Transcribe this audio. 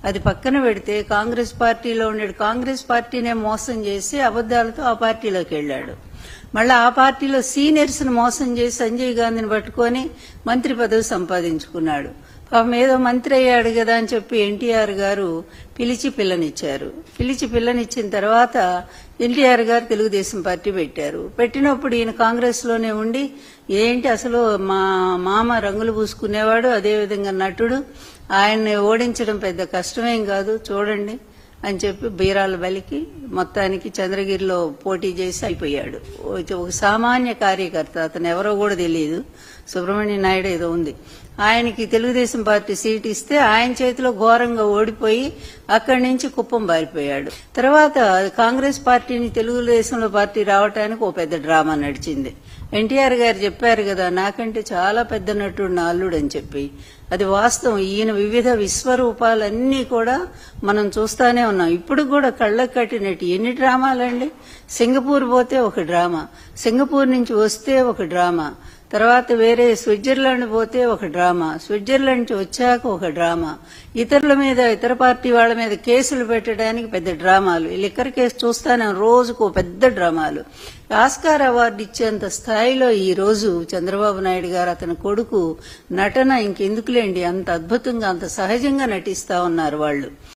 అది పక్కన పెడితే కాంగ్రెస్ పార్టీలో ఉన్నాడు. కాంగ్రెస్ పార్టీనే మోసం చేసి అబద్దాలతో ఆ పార్టీలోకి వెళ్ళాడు. మళ్ళీ ఆ పార్టీలో సీనియర్స్ ను మోసం చేసి సంజయ్ గాంధీని పట్టుకొని మంత్రి పదవి సంపాదించుకున్నాడు. పాపం ఏదో మంత్రి అయ్యాడు కదా అని చెప్పి ఎన్టీఆర్ గారు పిలిచి పిల్లనిచ్చిన తర్వాత ఎన్టీఆర్ గారు తెలుగుదేశం పార్టీ పెట్టారు. పెట్టినప్పుడు ఈయన కాంగ్రెస్ లోనే ఉండి ఏంటి అసలు మా మామ రంగులు పూసుకునేవాడు, అదేవిధంగా నటుడు, ఆయన్ని ఓడించడం పెద్ద కష్టమేం కాదు చూడండి అని చెప్పి బీరాల బలికి మొత్తానికి చంద్రగిరిలో పోటీ చేసి అయిపోయాడు. ఒక సామాన్య కార్యకర్త, అతను ఎవరో కూడా తెలియదు, సుబ్రహ్మణ్య నాయుడు ఏదో ఉంది. ఆయనకి తెలుగుదేశం పార్టీ సీట్ ఇస్తే ఆయన చేతిలో ఘోరంగా ఓడిపోయి అక్కడి నుంచి కుప్పం బారిపోయాడు. తర్వాత కాంగ్రెస్ పార్టీని తెలుగుదేశంలో పార్టీ రావటానికి ఓ పెద్ద డ్రామా నడిచింది. ఎన్టీఆర్ గారు చెప్పారు కదా, నాకంటే చాలా పెద్ద నటుడు నా అల్లుడు అని చెప్పి. అది వాస్తవం. ఈయన వివిధ విశ్వరూపాలన్నీ కూడా మనం చూస్తానే ఉన్నాం. ఇప్పుడు కూడా కళ్ళకు కట్టినట్టు ఎన్ని డ్రామాలండి. సింగపూర్ పోతే ఒక డ్రామా, సింగపూర్ నుంచి వస్తే ఒక డ్రామా, తర్వాత వేరే స్విట్జర్లాండ్ పోతే ఒక డ్రామా, స్విట్జర్లాండ్ నుంచి వచ్చాక ఒక డ్రామా, ఇతర పార్టీ వాళ్ళ మీద కేసులు పెట్టడానికి పెద్ద డ్రామాలు. ఈ లిక్కర్ కేసు చూస్తానే రోజుకు పెద్ద డ్రామాలు. ఆస్కార్ అవార్డు ఇచ్చేంత స్థాయిలో ఈ రోజు చంద్రబాబు నాయుడు గారు, అతని కొడుకు నటన ఇంకెందుకులేండి, అంత అద్భుతంగా అంత సహజంగా నటిస్తా ఉన్నారు వాళ్ళు.